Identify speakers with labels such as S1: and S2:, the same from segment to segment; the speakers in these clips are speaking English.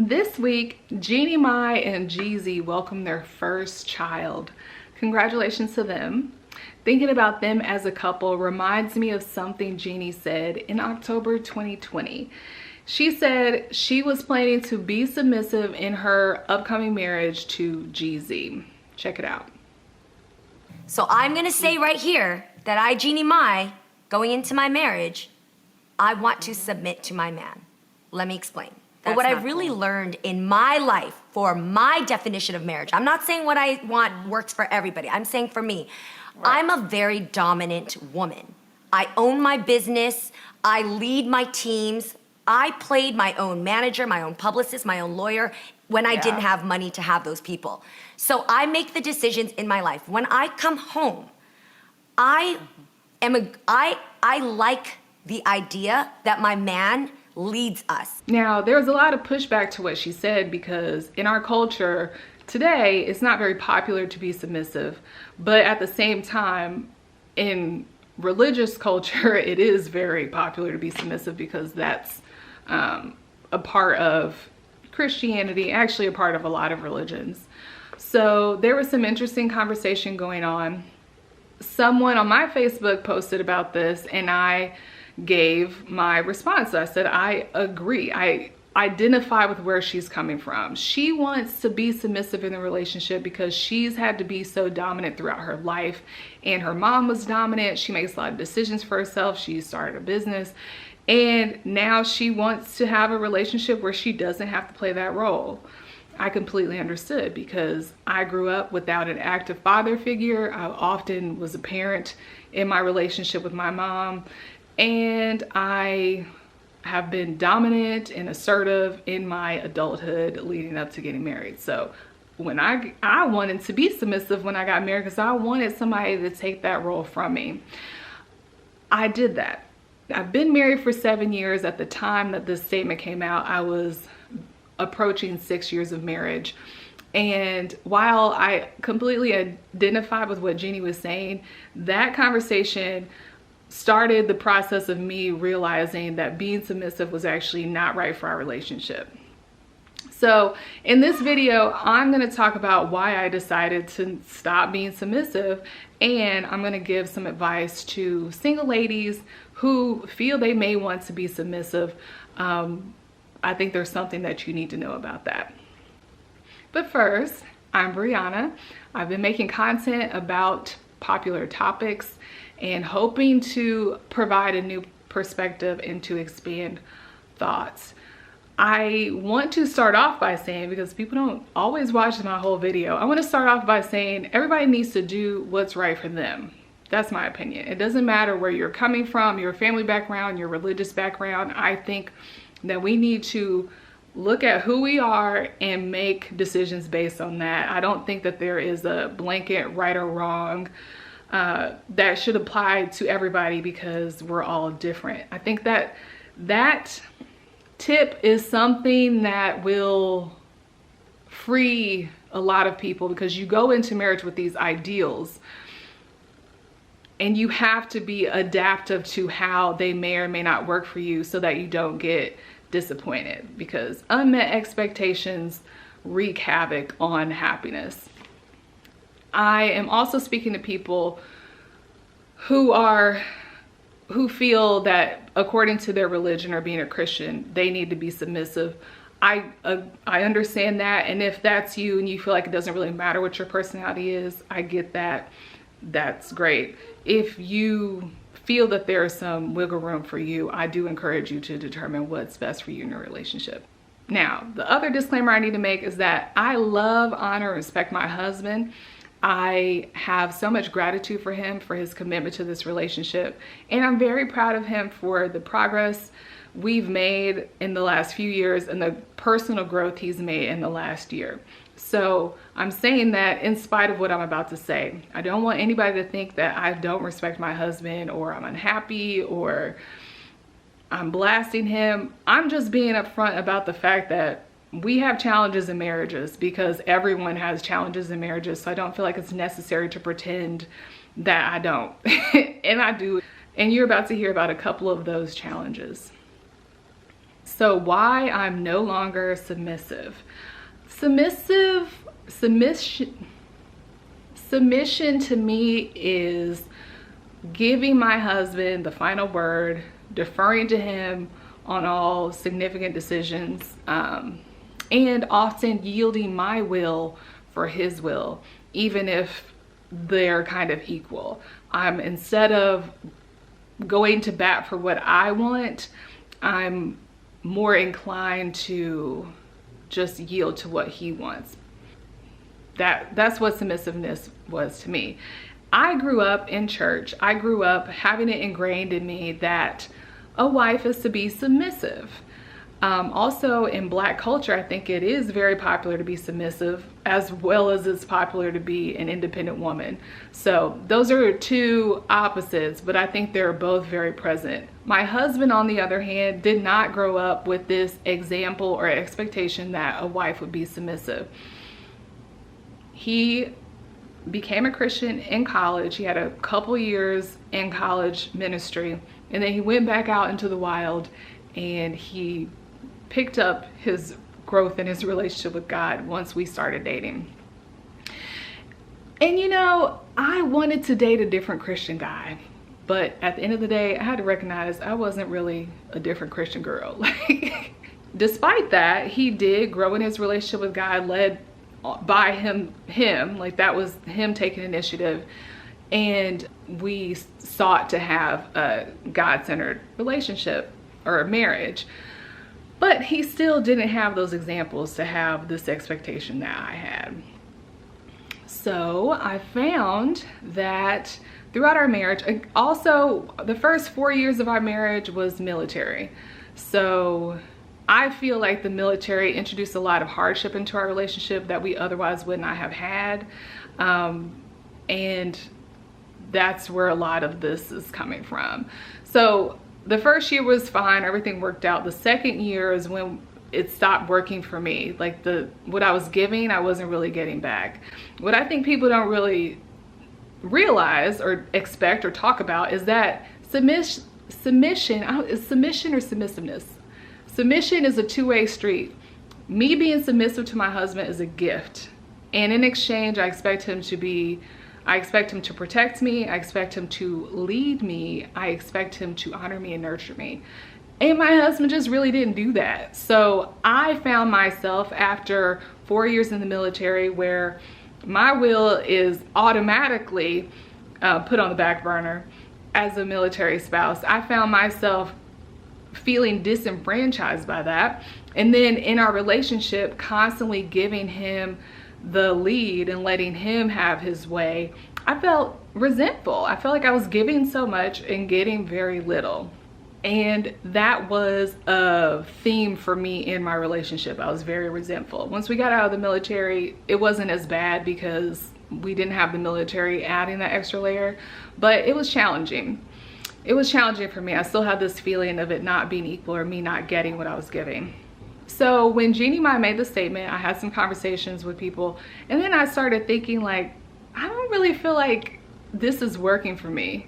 S1: This week, Jeannie Mai and Jeezy welcomed their first child. Congratulations to them. Thinking about them as a couple reminds me of something Jeannie said in October 2020. She said she was planning to be submissive in her upcoming marriage to Jeezy. Check it out.
S2: So I'm gonna say right here that I, Jeannie Mai, going into my marriage, I want to submit to my man. Let me explain. But what I've really learned in my life for my definition of marriage, I'm not saying what I want works for everybody. I'm saying for me, right. I'm a very dominant woman. I own my business. I lead my teams. I played my own manager, my own publicist, my own lawyer when I didn't have money to have those people. So I make the decisions in my life. When I come home, I like the idea that my man leads us.
S1: Now, there was a lot of pushback to what she said because in our culture today, it's not very popular to be submissive. But at the same time, in religious culture, it is very popular to be submissive because that's a part of Christianity, actually a part of a lot of religions. So there was some interesting conversation going on. Someone on my Facebook posted about this and I gave my response. I said, I agree. I identify with where she's coming from. She wants to be submissive in the relationship because she's had to be so dominant throughout her life, and her mom was dominant. She makes a lot of decisions for herself. She started a business, and now she wants to have a relationship where she doesn't have to play that role. I completely understood because I grew up without an active father figure. I often was a parent in my relationship with my mom, and I have been dominant and assertive in my adulthood leading up to getting married. So when I wanted to be submissive when I got married because I wanted somebody to take that role from me. I did that. I've been married for 7 years. At the time that this statement came out, I was approaching 6 years of marriage. And while I completely identified with what Jeannie was saying, that conversation started the process of me realizing that being submissive was actually not right for our relationship. So in this video, I'm going to talk about why I decided to stop being submissive, and I'm going to give some advice to single ladies who feel they may want to be submissive. I think there's something that you need to know about that. But first, I'm Brianna. I've been making content about popular topics and hoping to provide a new perspective and to expand thoughts. I want to start off by saying, because people don't always watch my whole video, I want to start off by saying everybody needs to do what's right for them. That's my opinion. It doesn't matter where you're coming from, your family background, your religious background. I think that we need to look at who we are and make decisions based on that. I don't think that there is a blanket right or wrong that should apply to everybody because we're all different. I think that that tip is something that will free a lot of people because you go into marriage with these ideals and you have to be adaptive to how they may or may not work for you so that you don't get disappointed, because unmet expectations wreak havoc on happiness. I am also speaking to people who feel that according to their religion or being a Christian, they need to be submissive. I understand that, and if that's you and you feel like it doesn't really matter what your personality is, I get that. That's great. If you feel that there is some wiggle room for you, I do encourage you to determine what's best for you in your relationship. Now, the other disclaimer I need to make is that I love, honor, and respect my husband. I have so much gratitude for him, for his commitment to this relationship, and I'm very proud of him for the progress we've made in the last few years and the personal growth he's made in the last year. So I'm saying that in spite of what I'm about to say. I don't want anybody to think that I don't respect my husband or I'm unhappy or I'm blasting him. I'm just being upfront about the fact that we have challenges in marriages because everyone has challenges in marriages. So I don't feel like it's necessary to pretend that I don't. And I do. And you're about to hear about a couple of those challenges. So why I'm no longer submissive. Submission to me is giving my husband the final word, deferring to him on all significant decisions, and often yielding my will for his will, even if they're kind of equal. Instead of going to bat for what I want, I'm more inclined to just yield to what he wants. That's what submissiveness was to me. I grew up in church. I grew up having it ingrained in me that a wife is to be submissive. Also in Black culture, I think it is very popular to be submissive, as well as it's popular to be an independent woman. So those are two opposites, but I think they're both very present. My husband, on the other hand, did not grow up with this example or expectation that a wife would be submissive. He became a Christian in college. He had a couple years in college ministry, and then he went back out into the wild and he picked up his growth in his relationship with God once we started dating. And you know, I wanted to date a different Christian guy, but at the end of the day, I had to recognize I wasn't really a different Christian girl. Despite that, he did grow in his relationship with God, led by him, like that was him taking initiative, and we sought to have a God-centered relationship or a marriage. But he still didn't have those examples to have this expectation that I had. So I found that throughout our marriage, also the first 4 years of our marriage was military. So I feel like the military introduced a lot of hardship into our relationship that we otherwise would not have had. And that's where a lot of this is coming from. So the first year was fine, everything worked out. The second year is when it stopped working for me. Like what I was giving, I wasn't really getting back. What I think people don't really realize or expect or talk about is that submission or submissiveness. Submission is a two-way street. Me being submissive to my husband is a gift. And in exchange, I expect him to protect me. I expect him to lead me. I expect him to honor me and nurture me. And my husband just really didn't do that. So I found myself after 4 years in the military where my will is automatically put on the back burner as a military spouse. I found myself feeling disenfranchised by that. And then in our relationship, constantly giving him the lead and letting him have his way, I felt resentful. I felt like I was giving so much and getting very little. And that was a theme for me in my relationship. I was very resentful. Once we got out of the military, it wasn't as bad because we didn't have the military adding that extra layer, but it was challenging. It was challenging for me. I still had this feeling of it not being equal or me not getting what I was giving. So when Jeannie Mai made the statement, I had some conversations with people, and then I started thinking like, I don't really feel like this is working for me.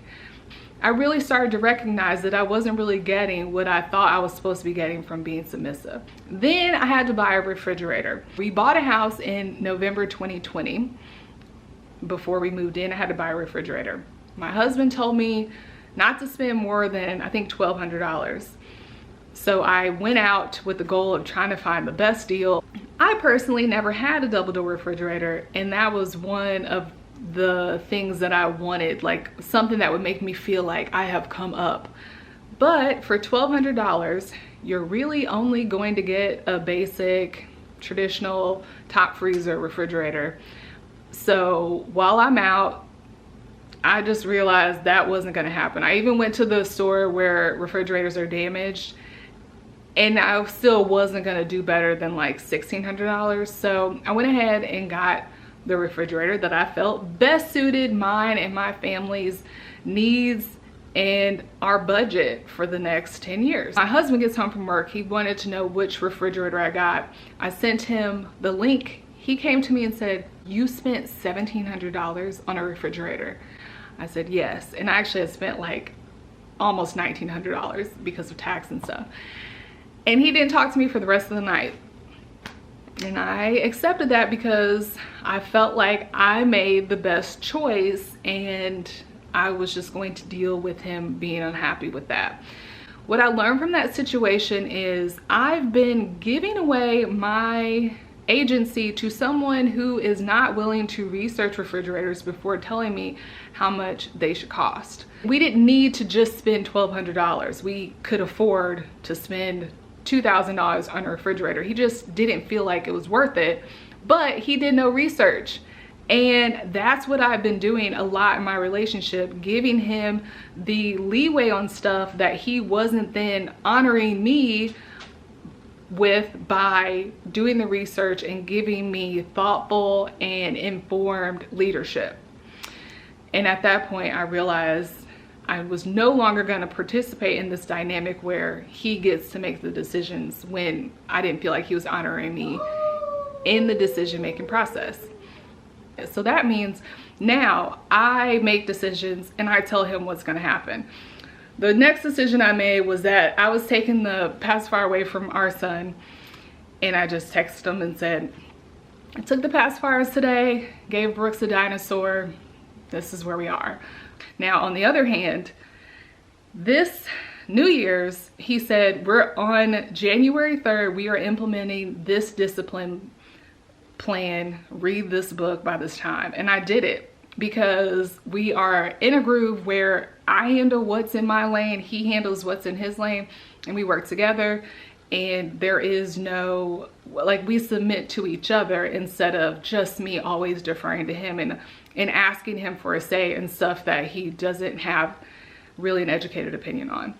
S1: I really started to recognize that I wasn't really getting what I thought I was supposed to be getting from being submissive. Then I had to buy a refrigerator. We bought a house in November 2020. Before we moved in, I had to buy a refrigerator. My husband told me not to spend more than, I think, $1,200. So I went out with the goal of trying to find the best deal. I personally never had a double door refrigerator, and that was one of the things that I wanted, like something that would make me feel like I have come up. But for $1,200, you're really only going to get a basic, traditional top freezer refrigerator. So while I'm out, I just realized that wasn't gonna happen. I even went to the store where refrigerators are damaged, and I still wasn't gonna do better than like $1,600. So I went ahead and got the refrigerator that I felt best suited mine and my family's needs and our budget for the next 10 years. My husband gets home from work. He wanted to know which refrigerator I got. I sent him the link. He came to me and said, "You spent $1,700 on a refrigerator." I said, "Yes." And I actually had spent like almost $1,900 because of tax and stuff. And he didn't talk to me for the rest of the night. And I accepted that because I felt like I made the best choice, and I was just going to deal with him being unhappy with that. What I learned from that situation is I've been giving away my agency to someone who is not willing to research refrigerators before telling me how much they should cost. We didn't need to just spend $1,200. We could afford to spend $2,000 on a refrigerator. He just didn't feel like it was worth it, but he did no research. And that's what I've been doing a lot in my relationship, giving him the leeway on stuff that he wasn't then honoring me with by doing the research and giving me thoughtful and informed leadership. And at that point, I realized I was no longer going to participate in this dynamic where he gets to make the decisions when I didn't feel like he was honoring me in the decision-making process. So that means now I make decisions and I tell him what's going to happen. The next decision I made was that I was taking the pacifier away from our son, and I just texted him and said, I took the pacifiers today, gave Brooks a dinosaur. This is where we are. Now, on the other hand, this New Year's, he said, we're on January 3rd, we are implementing this discipline plan, read this book by this time. And I did it because we are in a groove where I handle what's in my lane, he handles what's in his lane, and we work together. And there is no, like, we submit to each other instead of just me always deferring to him and asking him for a say in stuff that he doesn't have really an educated opinion on.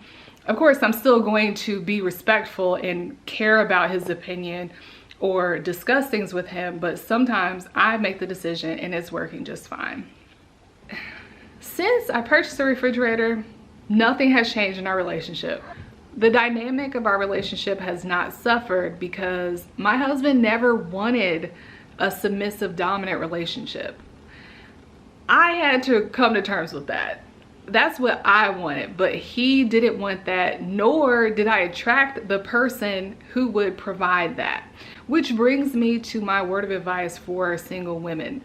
S1: Of course, I'm still going to be respectful and care about his opinion or discuss things with him, but sometimes I make the decision and it's working just fine. Since I purchased a refrigerator, nothing has changed in our relationship. The dynamic of our relationship has not suffered because my husband never wanted a submissive dominant relationship. I had to come to terms with that. That's what I wanted, but he didn't want that, nor did I attract the person who would provide that. Which brings me to my word of advice for single women.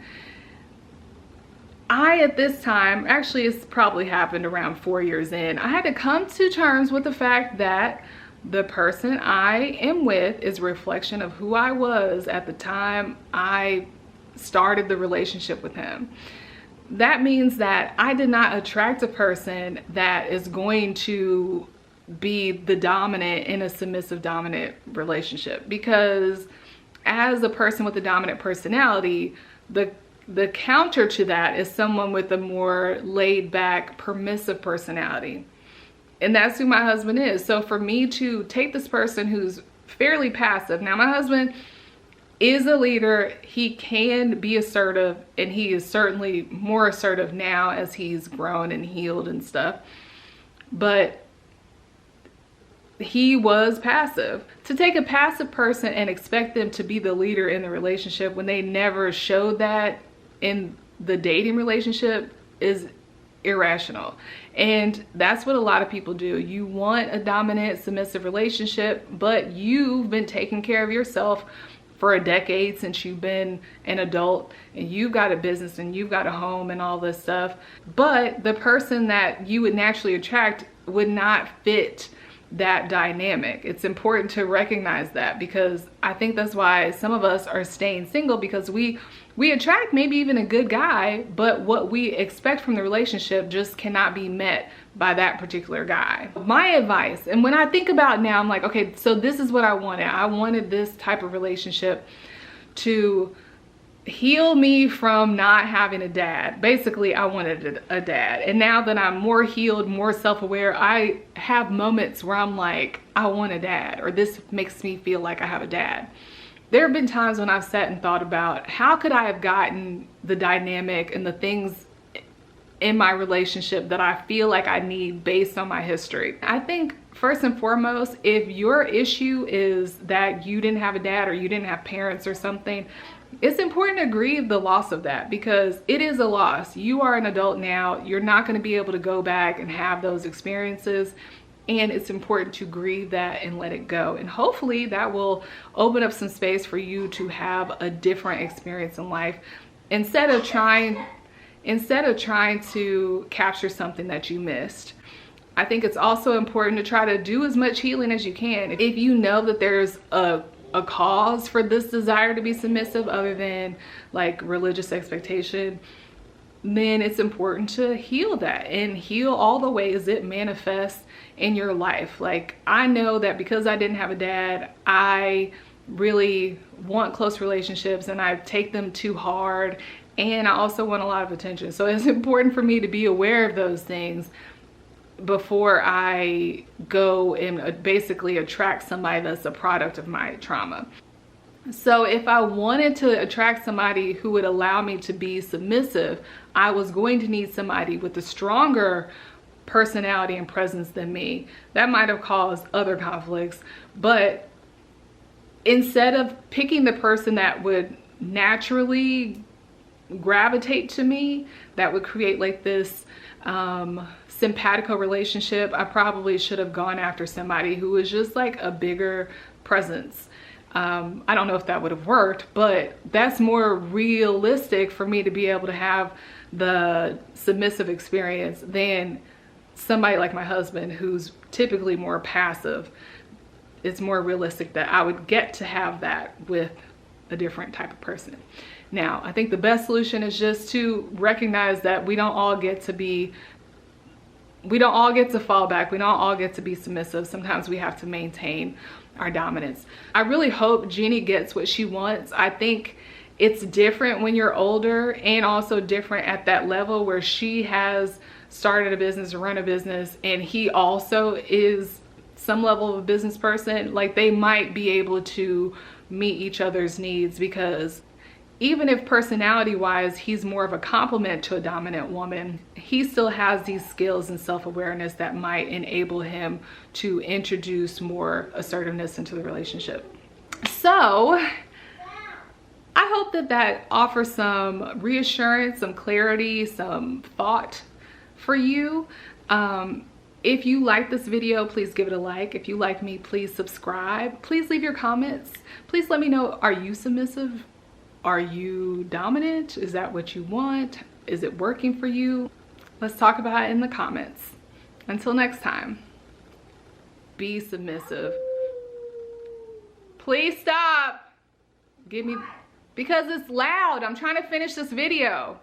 S1: At this time, actually it's probably happened around 4 years in, I had to come to terms with the fact that the person I am with is a reflection of who I was at the time I started the relationship with him. That means that I did not attract a person that is going to be the dominant in a submissive dominant relationship, because as a person with a dominant personality, the counter to that is someone with a more laid back, permissive personality. And that's who my husband is. So for me to take this person who's fairly passive, now my husband is a leader, he can be assertive, and he is certainly more assertive now as he's grown and healed and stuff, but he was passive. To take a passive person and expect them to be the leader in the relationship when they never showed that in the dating relationship is irrational. And that's what a lot of people do. You want a dominant, submissive relationship, but you've been taking care of yourself for a decade since you've been an adult, and you've got a business and you've got a home and all this stuff. But the person that you would naturally attract would not fit that dynamic. It's important to recognize that, because I think that's why some of us are staying single, because we attract maybe even a good guy, but what we expect from the relationship just cannot be met by that particular guy. My advice, and when I think about it now, I'm like, okay, so this is what I wanted. I wanted this type of relationship to heal me from not having a dad. Basically, I wanted a dad. And now that I'm more healed, more self-aware, I have moments where I'm like, I want a dad, or this makes me feel like I have a dad. There have been times when I've sat and thought about how could I have gotten the dynamic and the things in my relationship that I feel like I need based on my history. I think first and foremost, if your issue is that you didn't have a dad or you didn't have parents or something, it's important to grieve the loss of that, because it is a loss. You are an adult now. You're not going to be able to go back and have those experiences. And it's important to grieve that and let it go. And hopefully that will open up some space for you to have a different experience in life instead of trying to capture something that you missed. I think it's also important to try to do as much healing as you can. If you know that there's a cause for this desire to be submissive other than like religious expectation, then it's important to heal that and heal all the ways it manifests in your life. Like, I know that because I didn't have a dad, I really want close relationships and I take them too hard, and I also want a lot of attention. So it's important for me to be aware of those things before I go and basically attract somebody that's a product of my trauma. So if I wanted to attract somebody who would allow me to be submissive, I was going to need somebody with a stronger personality and presence than me. That might have caused other conflicts, but instead of picking the person that would naturally gravitate to me, that would create like this simpatico relationship, I probably should have gone after somebody who was just like a bigger presence. I don't know if that would have worked, but that's more realistic for me to be able to have the submissive experience than somebody like my husband, who's typically more passive. It's more realistic that I would get to have that with a different type of person. Now, I think the best solution is just to recognize that we don't all get to fall back. We don't all get to be submissive. Sometimes we have to maintain our dominance. I really hope Jeannie gets what she wants. I think it's different when you're older, and also different at that level where she has started a business or run a business and he also is some level of a business person. Like, they might be able to meet each other's needs, because even if personality wise he's more of a complement to a dominant woman, he still has these skills and self-awareness that might enable him to introduce more assertiveness into the relationship. So I hope that offers some reassurance, some clarity, some thought for you. If you like this video, please give it a like. If you like me, please subscribe. Please leave your comments. Please let me know, are you submissive? Are you dominant? Is that what you want? Is it working for you? Let's talk about it in the comments. Until next time, be submissive. Please stop. Because it's loud. I'm trying to finish this video.